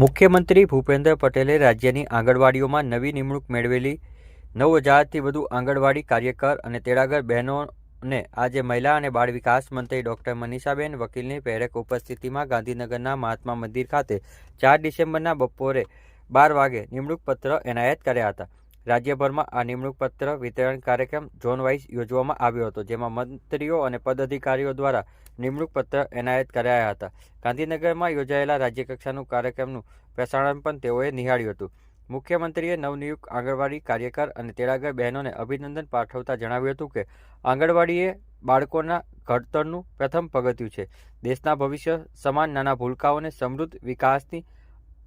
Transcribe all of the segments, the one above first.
મુખ્યમંત્રી ભૂપેન્દ્ર પટેલે રાજ્યની આંગણવાડીઓમાં નવી નિમણૂક મેળવેલી 9,000થી વધુ આંગણવાડી કાર્યકર અને તેડાગર બહેનોને આજે મહિલા અને બાળ વિકાસ મંત્રી ડૉક્ટર મનીષાબેન વકીલની પ્રેરક ઉપસ્થિતિમાં ગાંધીનગરના મહાત્મા મંદિર ખાતે 4 ડિસેમ્બરના બપોરે 12 વાગે નિમણૂક પત્ર એનાયત કર્યા હતા. રાજ્યભરમાં આ નિમણૂક પત્ર વિતરણ કાર્યક્રમ ઝોન વાઇઝ યોજવામાં આવ્યો હતો, જેમાં મંત્રીઓ અને પદાધિકારીઓ દ્વારા નિમણૂક પત્ર એનાયત કરાયા હતા. ગાંધીનગરમાં યોજાયેલા રાજ્યકક્ષાનું કાર્યક્રમનું પ્રસારણ પણ તેઓએ નિહાળ્યું હતું. મુખ્યમંત્રીએ નવનિયુક્ત આંગણવાડી કાર્યકર અને તેડાગર બહેનોને અભિનંદન પાઠવતા જણાવ્યું હતું કે આંગણવાડી એ બાળકોના ઘડતરનું પ્રથમ પગથિયું છે. દેશના ભવિષ્ય સમાન નાના ભૂલકાઓને સમૃદ્ધ વિકાસની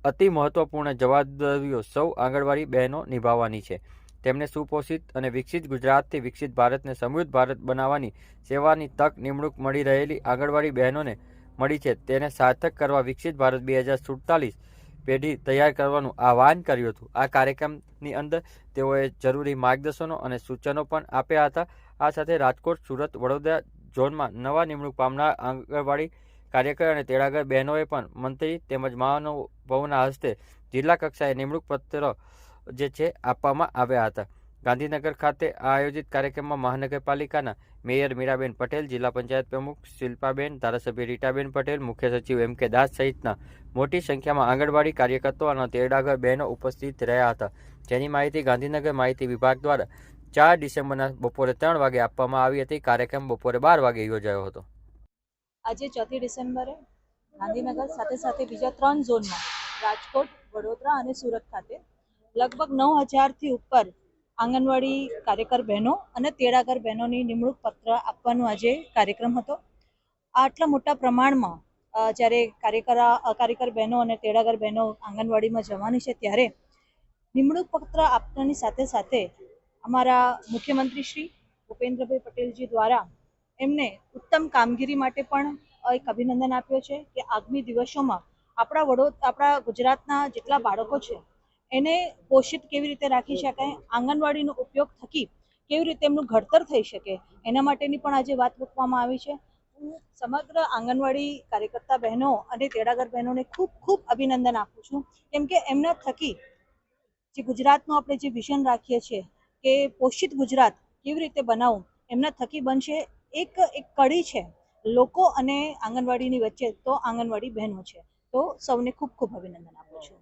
અતિ મહત્વપૂર્ણ જવાબદારીઓ સૌ આંગણવાડી બહેનો નિભાવવાની છે. તેમને સુપોષિત અને વિકસિત ગુજરાતથી વિકસિત ભારતને સમૃદ્ધ ભારત બનાવવાની સેવાની તક નિમણૂક મળી રહેલી આંગણવાડી બહેનોને મળી છે, તેને સાર્થક કરવા વિકસિત ભારત 2047 પેઢી તૈયાર કરવાનું આહ્વાન કર્યું હતું. આ કાર્યક્રમની અંદર તેઓએ જરૂરી માર્ગદર્શનો અને સૂચનો પણ આપ્યા હતા. આ સાથે રાજકોટ, સુરત, વડોદરા ઝોનમાં નવા નિમણૂક પામનાર આંગણવાડી કાર્યકર અને તેડાગર બહેનોએ પણ મંત્રી તેમજ મહાનુભાવોના હસ્તે જિલ્લા કક્ષાએ નિમણૂક પત્ર જે છે આપવામાં આવ્યા હતા. ગાંધીનગર ખાતે આયોજિત કાર્યક્રમમાં મહાનગરપાલિકાના મેયર મીરાબેન પટેલ, જિલ્લા પંચાયત પ્રમુખ શિલ્પાબેન, ધારાસભ્ય રીટાબેન પટેલ, મુખ્ય સચિવ M.K. દાસ સહિતના મોટી સંખ્યામાં આંગણવાડી કાર્યકર્તાઓ અને તેડાગર બહેનો ઉપસ્થિત રહ્યા હતા. જેની માહિતી ગાંધીનગર માહિતી વિભાગ દ્વારા 4 ડિસેમ્બરના બપોરે 3 વાગે આપવામાં આવી હતી. કાર્યક્રમ બપોરે 12 વાગે યોજાયો હતો. આજે 4 ડિસેમ્બરે ગાંધીનગર સાથે સાથે બીજા 3 ઝોનમાં રાજકોટ, વડોદરા અને સુરત ખાતે લગભગ 9,000થી ઉપર આંગણવાડી કાર્યકર બહેનો અને તેડાગર બહેનોની નિમણૂક પત્ર આપવાનો આજે કાર્યક્રમ હતો. આટલા મોટા પ્રમાણમાં જ્યારે કાર્યકર બહેનો અને તેડાગર બહેનો આંગણવાડીમાં જવાની છે, ત્યારે નિમણૂક પત્ર આપવાની સાથે સાથે અમારા મુખ્યમંત્રી શ્રી ભૂપેન્દ્રભાઈ પટેલજી દ્વારા એમને ઉત્તમ કામગીરી માટે પણ એક અભિનંદન આપ્યો છે કે આગામી દિવસોમાં આપણા ગુજરાતના જેટલા બાળકો છે એને પોષિત કેવી રીતે રાખી શકાય, આંગણવાડીનો ઉપયોગ થકી કેવી રીતે એમનું ઘડતર થઈ શકે, એના માટેની પણ આજે વાત મૂકવામાં આવી છે. હું સમગ્ર આંગણવાડી કાર્યકર્તા બહેનો અને તેડાગર બહેનોને ખૂબ ખૂબ અભિનંદન આપું છું, કેમ કે એમના થકી જે ગુજરાતનું આપણે જે વિઝન રાખીએ છીએ કે પોષિત ગુજરાત કેવી રીતે બનાવવું, એમના થકી બનશે. એક કડી છે લોકો અને આંગણવાડીની વચ્ચે, તો આંગણવાડી બહેનો છે. તો સૌને ખૂબ ખૂબ અભિનંદન આપું છું.